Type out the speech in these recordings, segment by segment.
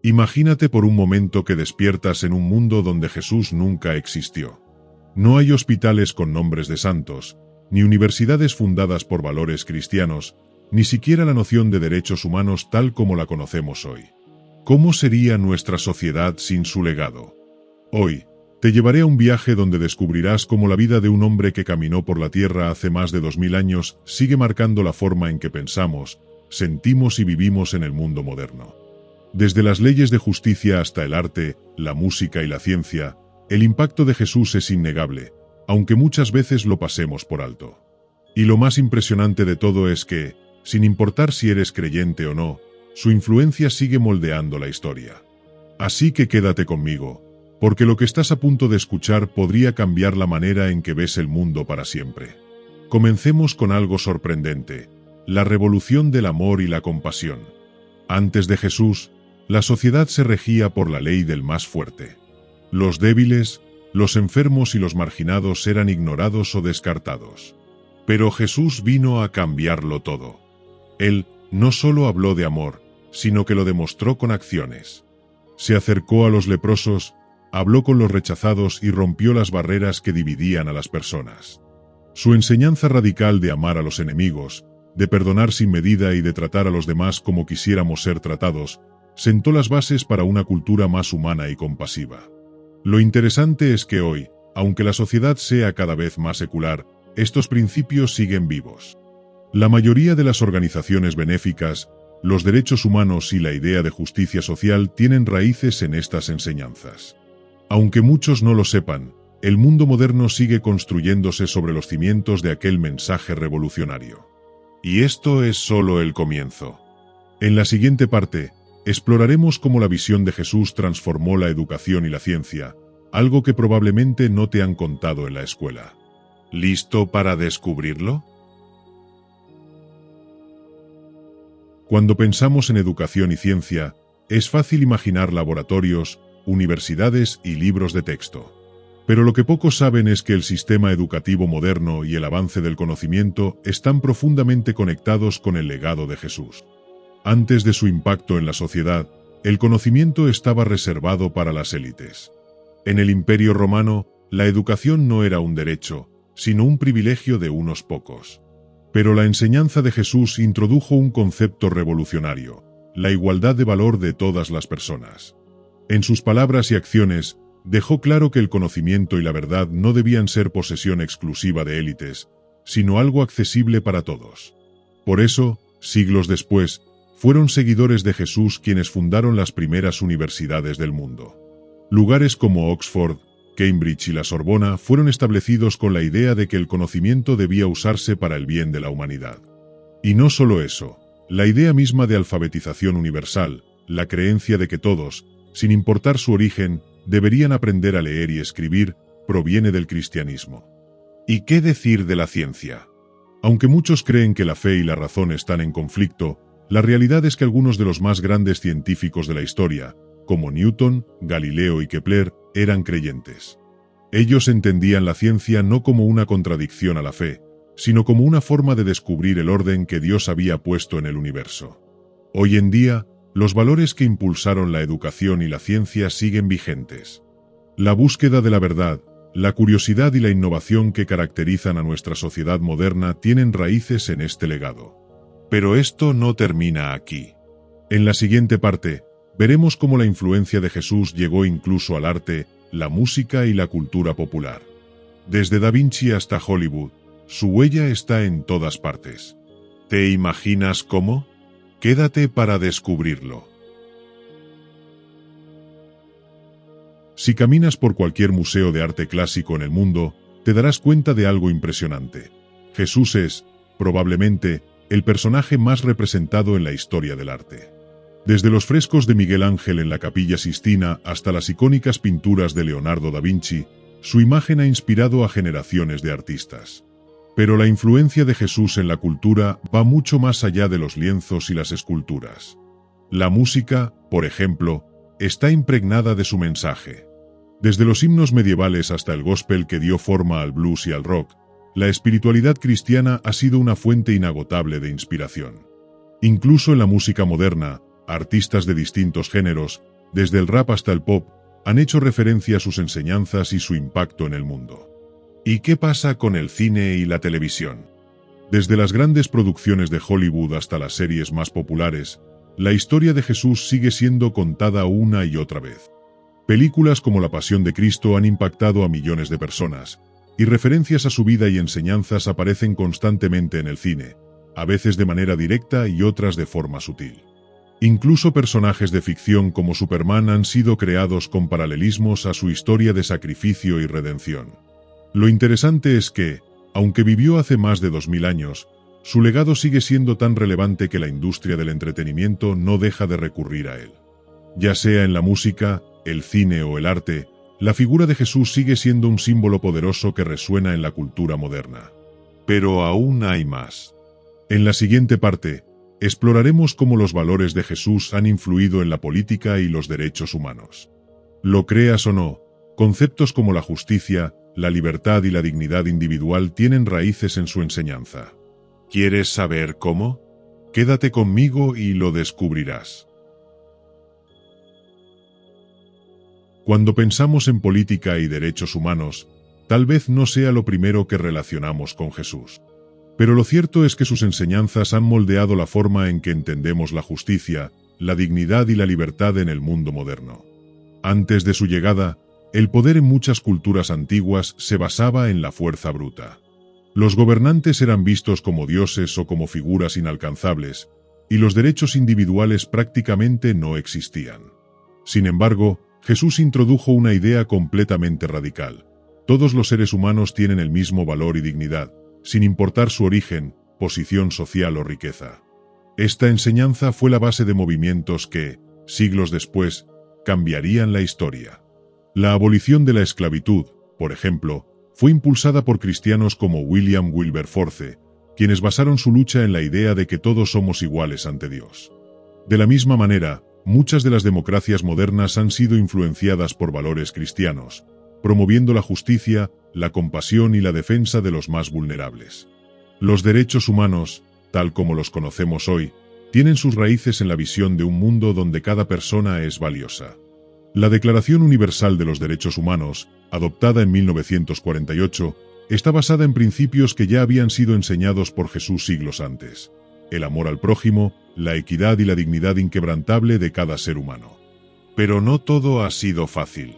Imagínate por un momento que despiertas en un mundo donde Jesús nunca existió. No hay hospitales con nombres de santos, ni universidades fundadas por valores cristianos, ni siquiera la noción de derechos humanos tal como la conocemos hoy. ¿Cómo sería nuestra sociedad sin su legado? Hoy, te llevaré a un viaje donde descubrirás cómo la vida de un hombre que caminó por la tierra hace más de 2000 años sigue marcando la forma en que pensamos, sentimos y vivimos en el mundo moderno. Desde las leyes de justicia hasta el arte, la música y la ciencia, el impacto de Jesús es innegable, aunque muchas veces lo pasemos por alto. Y lo más impresionante de todo es que, sin importar si eres creyente o no, su influencia sigue moldeando la historia. Así que quédate conmigo, porque lo que estás a punto de escuchar podría cambiar la manera en que ves el mundo para siempre. Comencemos con algo sorprendente: la revolución del amor y la compasión. Antes de Jesús, la sociedad se regía por la ley del más fuerte. Los débiles, los enfermos y los marginados eran ignorados o descartados. Pero Jesús vino a cambiarlo todo. Él no solo habló de amor, sino que lo demostró con acciones. Se acercó a los leprosos, habló con los rechazados y rompió las barreras que dividían a las personas. Su enseñanza radical de amar a los enemigos, de perdonar sin medida y de tratar a los demás como quisiéramos ser tratados, sentó las bases para una cultura más humana y compasiva. Lo interesante es que hoy, aunque la sociedad sea cada vez más secular, estos principios siguen vivos. La mayoría de las organizaciones benéficas, los derechos humanos y la idea de justicia social tienen raíces en estas enseñanzas. Aunque muchos no lo sepan, el mundo moderno sigue construyéndose sobre los cimientos de aquel mensaje revolucionario. Y esto es solo el comienzo. En la siguiente parte, exploraremos cómo la visión de Jesús transformó la educación y la ciencia, algo que probablemente no te han contado en la escuela. ¿Listo para descubrirlo? Cuando pensamos en educación y ciencia, es fácil imaginar laboratorios, universidades y libros de texto. Pero lo que pocos saben es que el sistema educativo moderno y el avance del conocimiento están profundamente conectados con el legado de Jesús. Antes de su impacto en la sociedad, el conocimiento estaba reservado para las élites. En el Imperio Romano, la educación no era un derecho, sino un privilegio de unos pocos. Pero la enseñanza de Jesús introdujo un concepto revolucionario: la igualdad de valor de todas las personas. En sus palabras y acciones, dejó claro que el conocimiento y la verdad no debían ser posesión exclusiva de élites, sino algo accesible para todos. Por eso, siglos después, fueron seguidores de Jesús quienes fundaron las primeras universidades del mundo. Lugares como Oxford, Cambridge y la Sorbona fueron establecidos con la idea de que el conocimiento debía usarse para el bien de la humanidad. Y no solo eso, la idea misma de alfabetización universal, la creencia de que todos, sin importar su origen, deberían aprender a leer y escribir, proviene del cristianismo. ¿Y qué decir de la ciencia? Aunque muchos creen que la fe y la razón están en conflicto, la realidad es que algunos de los más grandes científicos de la historia, como Newton, Galileo y Kepler, eran creyentes. Ellos entendían la ciencia no como una contradicción a la fe, sino como una forma de descubrir el orden que Dios había puesto en el universo. Hoy en día, los valores que impulsaron la educación y la ciencia siguen vigentes. La búsqueda de la verdad, la curiosidad y la innovación que caracterizan a nuestra sociedad moderna tienen raíces en este legado. Pero esto no termina aquí. En la siguiente parte, veremos cómo la influencia de Jesús llegó incluso al arte, la música y la cultura popular. Desde Da Vinci hasta Hollywood, su huella está en todas partes. ¿Te imaginas cómo? Quédate para descubrirlo. Si caminas por cualquier museo de arte clásico en el mundo, te darás cuenta de algo impresionante. Jesús es, probablemente, el personaje más representado en la historia del arte. Desde los frescos de Miguel Ángel en la Capilla Sistina hasta las icónicas pinturas de Leonardo da Vinci, su imagen ha inspirado a generaciones de artistas. Pero la influencia de Jesús en la cultura va mucho más allá de los lienzos y las esculturas. La música, por ejemplo, está impregnada de su mensaje. Desde los himnos medievales hasta el gospel que dio forma al blues y al rock, la espiritualidad cristiana ha sido una fuente inagotable de inspiración. Incluso en la música moderna, artistas de distintos géneros, desde el rap hasta el pop, han hecho referencia a sus enseñanzas y su impacto en el mundo. ¿Y qué pasa con el cine y la televisión? Desde las grandes producciones de Hollywood hasta las series más populares, la historia de Jesús sigue siendo contada una y otra vez. Películas como La Pasión de Cristo han impactado a millones de personas, y referencias a su vida y enseñanzas aparecen constantemente en el cine, a veces de manera directa y otras de forma sutil. Incluso personajes de ficción como Superman han sido creados con paralelismos a su historia de sacrificio y redención. Lo interesante es que, aunque vivió hace más de 2000 años, su legado sigue siendo tan relevante que la industria del entretenimiento no deja de recurrir a él. Ya sea en la música, el cine o el arte, la figura de Jesús sigue siendo un símbolo poderoso que resuena en la cultura moderna. Pero aún hay más. En la siguiente parte, exploraremos cómo los valores de Jesús han influido en la política y los derechos humanos. Lo creas o no, conceptos como la justicia, la libertad y la dignidad individual tienen raíces en su enseñanza. ¿Quieres saber cómo? Quédate conmigo y lo descubrirás. Cuando pensamos en política y derechos humanos, tal vez no sea lo primero que relacionamos con Jesús. Pero lo cierto es que sus enseñanzas han moldeado la forma en que entendemos la justicia, la dignidad y la libertad en el mundo moderno. Antes de su llegada, el poder en muchas culturas antiguas se basaba en la fuerza bruta. Los gobernantes eran vistos como dioses o como figuras inalcanzables, y los derechos individuales prácticamente no existían. Sin embargo, Jesús introdujo una idea completamente radical. Todos los seres humanos tienen el mismo valor y dignidad, sin importar su origen, posición social o riqueza. Esta enseñanza fue la base de movimientos que, siglos después, cambiarían la historia. La abolición de la esclavitud, por ejemplo, fue impulsada por cristianos como William Wilberforce, quienes basaron su lucha en la idea de que todos somos iguales ante Dios. De la misma manera, muchas de las democracias modernas han sido influenciadas por valores cristianos, promoviendo la justicia, la compasión y la defensa de los más vulnerables. Los derechos humanos, tal como los conocemos hoy, tienen sus raíces en la visión de un mundo donde cada persona es valiosa. La Declaración Universal de los Derechos Humanos, adoptada en 1948, está basada en principios que ya habían sido enseñados por Jesús siglos antes: el amor al prójimo, la equidad y la dignidad inquebrantable de cada ser humano. Pero no todo ha sido fácil.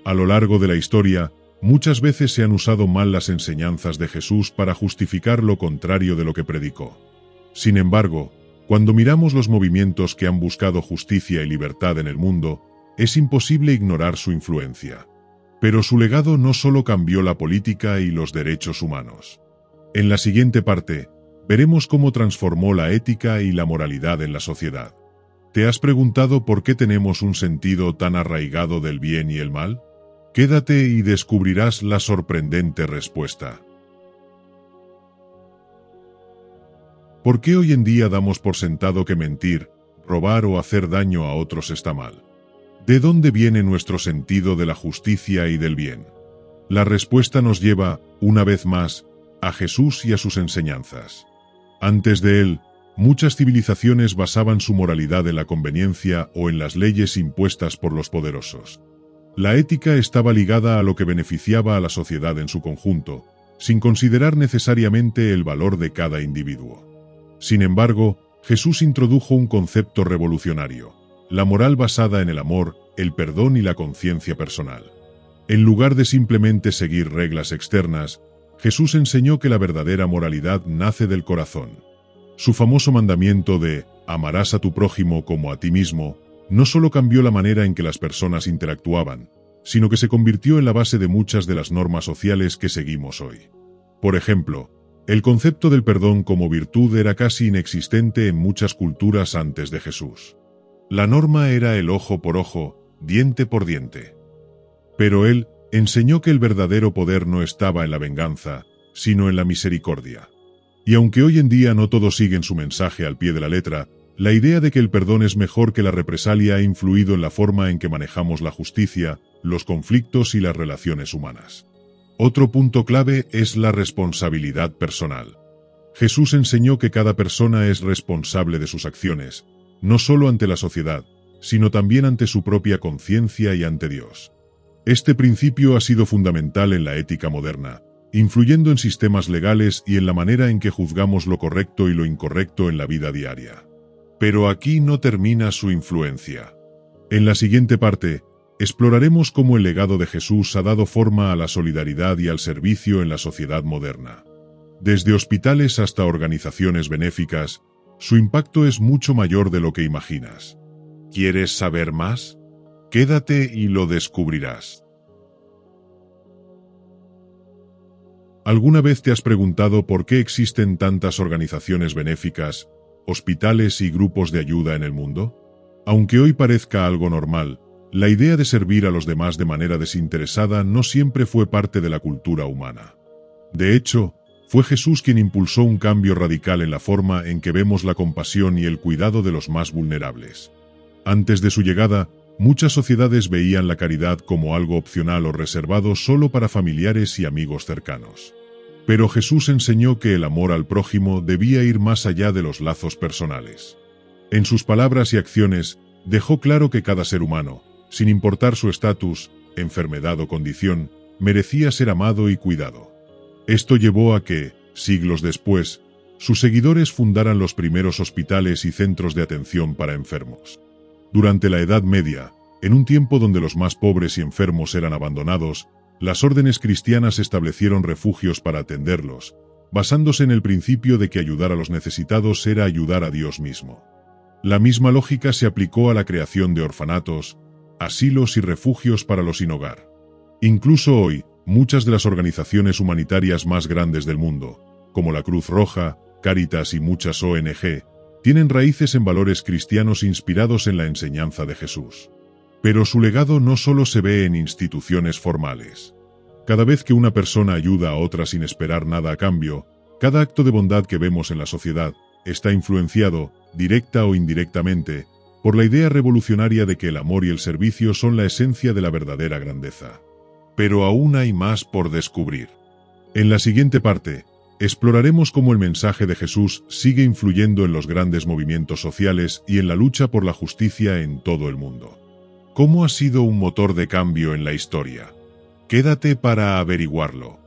A lo largo de la historia, muchas veces se han usado mal las enseñanzas de Jesús para justificar lo contrario de lo que predicó. Sin embargo, cuando miramos los movimientos que han buscado justicia y libertad en el mundo, es imposible ignorar su influencia. Pero su legado no solo cambió la política y los derechos humanos. En la siguiente parte, veremos cómo transformó la ética y la moralidad en la sociedad. ¿Te has preguntado por qué tenemos un sentido tan arraigado del bien y el mal? Quédate y descubrirás la sorprendente respuesta. ¿Por qué hoy en día damos por sentado que mentir, robar o hacer daño a otros está mal? ¿De dónde viene nuestro sentido de la justicia y del bien? La respuesta nos lleva, una vez más, a Jesús y a sus enseñanzas. Antes de él, muchas civilizaciones basaban su moralidad en la conveniencia o en las leyes impuestas por los poderosos. La ética estaba ligada a lo que beneficiaba a la sociedad en su conjunto, sin considerar necesariamente el valor de cada individuo. Sin embargo, Jesús introdujo un concepto revolucionario: la moral basada en el amor, el perdón y la conciencia personal. En lugar de simplemente seguir reglas externas, Jesús enseñó que la verdadera moralidad nace del corazón. Su famoso mandamiento de «amarás a tu prójimo como a ti mismo» no solo cambió la manera en que las personas interactuaban, sino que se convirtió en la base de muchas de las normas sociales que seguimos hoy. Por ejemplo, el concepto del perdón como virtud era casi inexistente en muchas culturas antes de Jesús. La norma era el ojo por ojo, diente por diente. Pero él enseñó que el verdadero poder no estaba en la venganza, sino en la misericordia. Y aunque hoy en día no todos siguen su mensaje al pie de la letra, la idea de que el perdón es mejor que la represalia ha influido en la forma en que manejamos la justicia, los conflictos y las relaciones humanas. Otro punto clave es la responsabilidad personal. Jesús enseñó que cada persona es responsable de sus acciones, no solo ante la sociedad, sino también ante su propia conciencia y ante Dios. Este principio ha sido fundamental en la ética moderna, influyendo en sistemas legales y en la manera en que juzgamos lo correcto y lo incorrecto en la vida diaria. Pero aquí no termina su influencia. En la siguiente parte, exploraremos cómo el legado de Jesús ha dado forma a la solidaridad y al servicio en la sociedad moderna. Desde hospitales hasta organizaciones benéficas, su impacto es mucho mayor de lo que imaginas. ¿Quieres saber más? Quédate y lo descubrirás. ¿Alguna vez te has preguntado por qué existen tantas organizaciones benéficas, hospitales y grupos de ayuda en el mundo? Aunque hoy parezca algo normal, la idea de servir a los demás de manera desinteresada no siempre fue parte de la cultura humana. De hecho, fue Jesús quien impulsó un cambio radical en la forma en que vemos la compasión y el cuidado de los más vulnerables. Antes de su llegada, muchas sociedades veían la caridad como algo opcional o reservado solo para familiares y amigos cercanos. Pero Jesús enseñó que el amor al prójimo debía ir más allá de los lazos personales. En sus palabras y acciones, dejó claro que cada ser humano, sin importar su estatus, enfermedad o condición, merecía ser amado y cuidado. Esto llevó a que, siglos después, sus seguidores fundaran los primeros hospitales y centros de atención para enfermos. Durante la Edad Media, en un tiempo donde los más pobres y enfermos eran abandonados, las órdenes cristianas establecieron refugios para atenderlos, basándose en el principio de que ayudar a los necesitados era ayudar a Dios mismo. La misma lógica se aplicó a la creación de orfanatos, asilos y refugios para los sin hogar. Incluso hoy, muchas de las organizaciones humanitarias más grandes del mundo, como la Cruz Roja, Cáritas y muchas ONG, tienen raíces en valores cristianos inspirados en la enseñanza de Jesús. Pero su legado no solo se ve en instituciones formales. Cada vez que una persona ayuda a otra sin esperar nada a cambio, cada acto de bondad que vemos en la sociedad está influenciado, directa o indirectamente, por la idea revolucionaria de que el amor y el servicio son la esencia de la verdadera grandeza. Pero aún hay más por descubrir. En la siguiente parte, exploraremos cómo el mensaje de Jesús sigue influyendo en los grandes movimientos sociales y en la lucha por la justicia en todo el mundo. ¿Cómo ha sido un motor de cambio en la historia? Quédate para averiguarlo.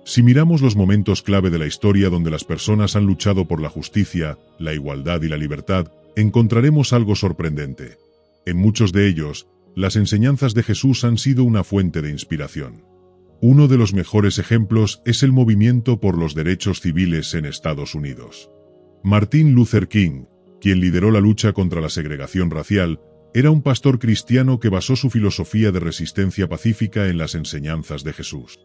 Si miramos los momentos clave de la historia donde las personas han luchado por la justicia, la igualdad y la libertad, encontraremos algo sorprendente. En muchos de ellos, las enseñanzas de Jesús han sido una fuente de inspiración. Uno de los mejores ejemplos es el movimiento por los derechos civiles en Estados Unidos. Martin Luther King, quien lideró la lucha contra la segregación racial, era un pastor cristiano que basó su filosofía de resistencia pacífica en las enseñanzas de Jesús.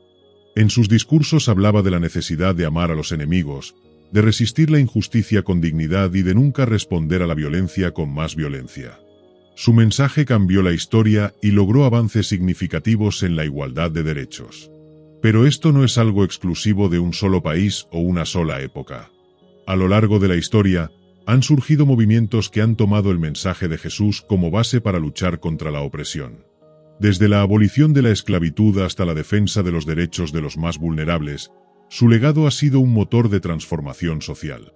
En sus discursos hablaba de la necesidad de amar a los enemigos, de resistir la injusticia con dignidad y de nunca responder a la violencia con más violencia. Su mensaje cambió la historia y logró avances significativos en la igualdad de derechos. Pero esto no es algo exclusivo de un solo país o una sola época. A lo largo de la historia, han surgido movimientos que han tomado el mensaje de Jesús como base para luchar contra la opresión. Desde la abolición de la esclavitud hasta la defensa de los derechos de los más vulnerables, su legado ha sido un motor de transformación social.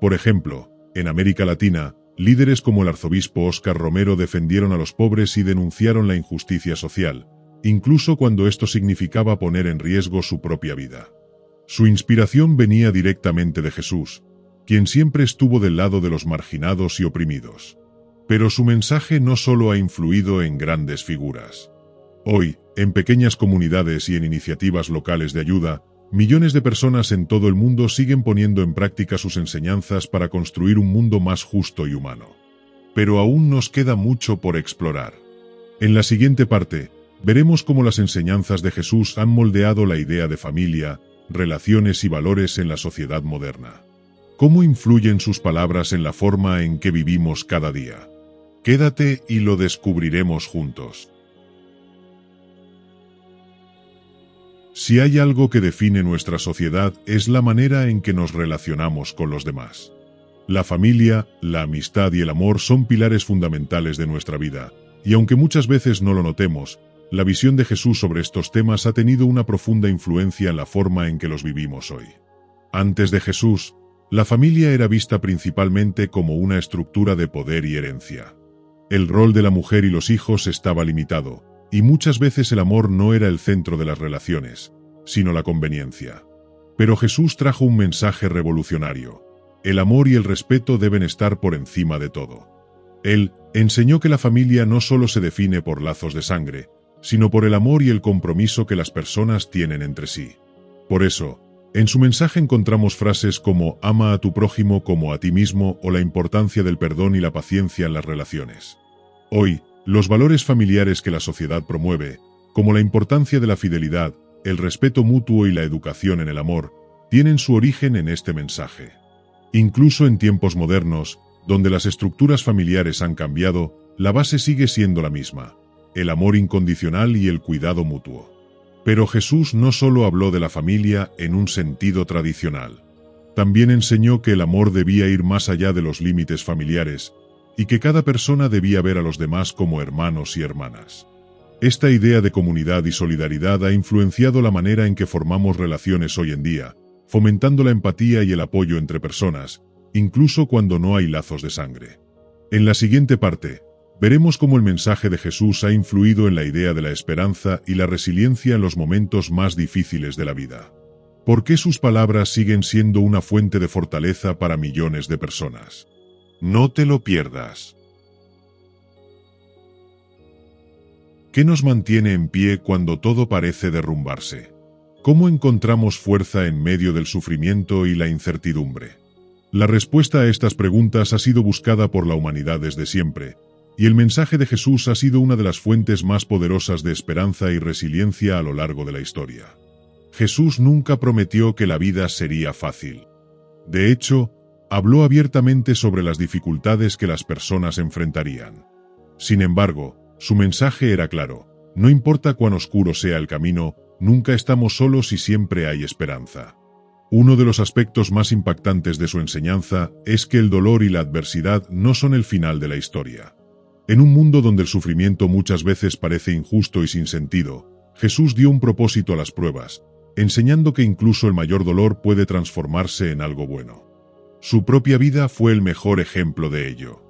Por ejemplo, en América Latina, líderes como el arzobispo Óscar Romero defendieron a los pobres y denunciaron la injusticia social, incluso cuando esto significaba poner en riesgo su propia vida. Su inspiración venía directamente de Jesús, quien siempre estuvo del lado de los marginados y oprimidos. Pero su mensaje no solo ha influido en grandes figuras. Hoy, en pequeñas comunidades y en iniciativas locales de ayuda, millones de personas en todo el mundo siguen poniendo en práctica sus enseñanzas para construir un mundo más justo y humano. Pero aún nos queda mucho por explorar. En la siguiente parte, veremos cómo las enseñanzas de Jesús han moldeado la idea de familia, relaciones y valores en la sociedad moderna. ¿Cómo influyen sus palabras en la forma en que vivimos cada día? Quédate y lo descubriremos juntos. Si hay algo que define nuestra sociedad es la manera en que nos relacionamos con los demás. La familia, la amistad y el amor son pilares fundamentales de nuestra vida, y aunque muchas veces no lo notemos, la visión de Jesús sobre estos temas ha tenido una profunda influencia en la forma en que los vivimos hoy. Antes de Jesús, La familia era vista principalmente como una estructura de poder y herencia. El rol de la mujer y los hijos estaba limitado, y muchas veces el amor no era el centro de las relaciones, sino la conveniencia. Pero Jesús trajo un mensaje revolucionario. El amor y el respeto deben estar por encima de todo. Él enseñó que la familia no solo se define por lazos de sangre, sino por el amor y el compromiso que las personas tienen entre sí. Por eso, en su mensaje encontramos frases como «ama a tu prójimo como a ti mismo» o la importancia del perdón y la paciencia en las relaciones. Hoy, los valores familiares que la sociedad promueve, como la importancia de la fidelidad, el respeto mutuo y la educación en el amor, tienen su origen en este mensaje. Incluso en tiempos modernos, donde las estructuras familiares han cambiado, la base sigue siendo la misma: el amor incondicional y el cuidado mutuo. Pero Jesús no solo habló de la familia en un sentido tradicional. También enseñó que el amor debía ir más allá de los límites familiares, y que cada persona debía ver a los demás como hermanos y hermanas. Esta idea de comunidad y solidaridad ha influenciado la manera en que formamos relaciones hoy en día, fomentando la empatía y el apoyo entre personas, incluso cuando no hay lazos de sangre. En la siguiente parte, veremos cómo el mensaje de Jesús ha influido en la idea de la esperanza y la resiliencia en los momentos más difíciles de la vida. ¿Por qué sus palabras siguen siendo una fuente de fortaleza para millones de personas? No te lo pierdas. ¿Qué nos mantiene en pie cuando todo parece derrumbarse? ¿Cómo encontramos fuerza en medio del sufrimiento y la incertidumbre? La respuesta a estas preguntas ha sido buscada por la humanidad desde siempre, y el mensaje de Jesús ha sido una de las fuentes más poderosas de esperanza y resiliencia a lo largo de la historia. Jesús nunca prometió que la vida sería fácil. De hecho, habló abiertamente sobre las dificultades que las personas enfrentarían. Sin embargo, su mensaje era claro: no importa cuán oscuro sea el camino, nunca estamos solos y siempre hay esperanza. Uno de los aspectos más impactantes de su enseñanza es que el dolor y la adversidad no son el final de la historia. En un mundo donde el sufrimiento muchas veces parece injusto y sin sentido, Jesús dio un propósito a las pruebas, enseñando que incluso el mayor dolor puede transformarse en algo bueno. Su propia vida fue el mejor ejemplo de ello.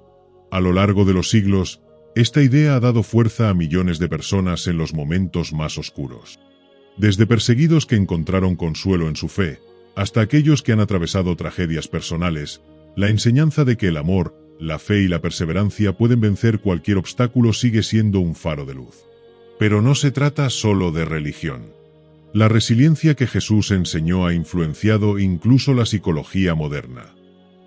A lo largo de los siglos, esta idea ha dado fuerza a millones de personas en los momentos más oscuros. Desde perseguidos que encontraron consuelo en su fe, hasta aquellos que han atravesado tragedias personales, la enseñanza de que el amor, la fe y la perseverancia pueden vencer cualquier obstáculo sigue siendo un faro de luz. Pero no se trata solo de religión. La resiliencia que Jesús enseñó ha influenciado incluso la psicología moderna.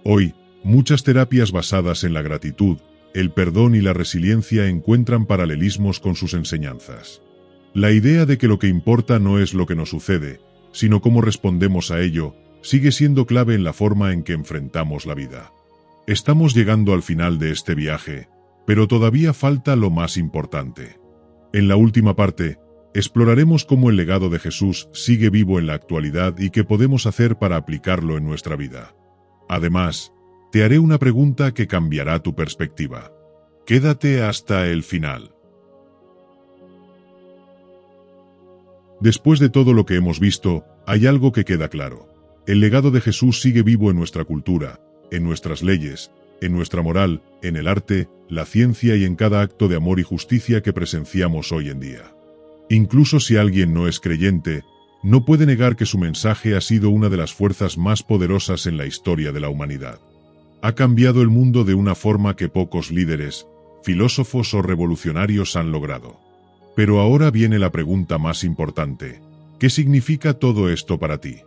Hoy, muchas terapias basadas en la gratitud, el perdón y la resiliencia encuentran paralelismos con sus enseñanzas. La idea de que lo que importa no es lo que nos sucede, sino cómo respondemos a ello, sigue siendo clave en la forma en que enfrentamos la vida. Estamos llegando al final de este viaje, pero todavía falta lo más importante. En la última parte, exploraremos cómo el legado de Jesús sigue vivo en la actualidad y qué podemos hacer para aplicarlo en nuestra vida. Además, te haré una pregunta que cambiará tu perspectiva. Quédate hasta el final. Después de todo lo que hemos visto, hay algo que queda claro. El legado de Jesús sigue vivo en nuestra cultura, en nuestras leyes, en nuestra moral, en el arte, la ciencia y en cada acto de amor y justicia que presenciamos hoy en día. Incluso si alguien no es creyente, no puede negar que su mensaje ha sido una de las fuerzas más poderosas en la historia de la humanidad. Ha cambiado el mundo de una forma que pocos líderes, filósofos o revolucionarios han logrado. Pero ahora viene la pregunta más importante: ¿qué significa todo esto para ti?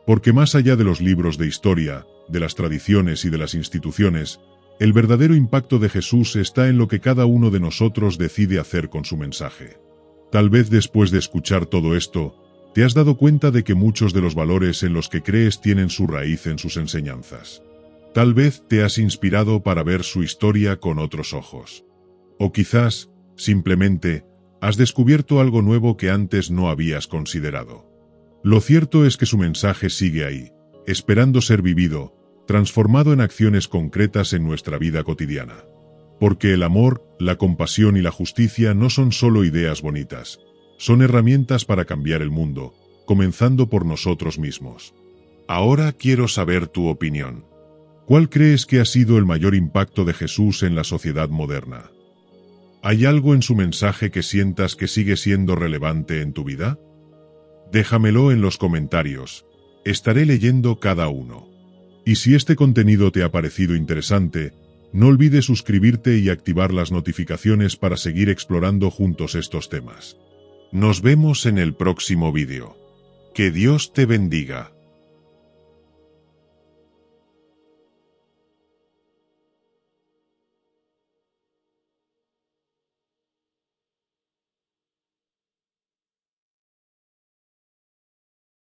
Porque más allá de los libros de historia, de las tradiciones y de las instituciones, el verdadero impacto de Jesús está en lo que cada uno de nosotros decide hacer con su mensaje. Tal vez después de escuchar todo esto, te has dado cuenta de que muchos de los valores en los que crees tienen su raíz en sus enseñanzas. Tal vez te has inspirado para ver su historia con otros ojos. O quizás, simplemente, has descubierto algo nuevo que antes no habías considerado. Lo cierto es que su mensaje sigue ahí, esperando ser vivido, transformado en acciones concretas en nuestra vida cotidiana. Porque el amor, la compasión y la justicia no son solo ideas bonitas, son herramientas para cambiar el mundo, comenzando por nosotros mismos. Ahora quiero saber tu opinión. ¿Cuál crees que ha sido el mayor impacto de Jesús en la sociedad moderna? ¿Hay algo en su mensaje que sientas que sigue siendo relevante en tu vida? Déjamelo en los comentarios. Estaré leyendo cada uno. Y si este contenido te ha parecido interesante, no olvides suscribirte y activar las notificaciones para seguir explorando juntos estos temas. Nos vemos en el próximo vídeo. Que Dios te bendiga.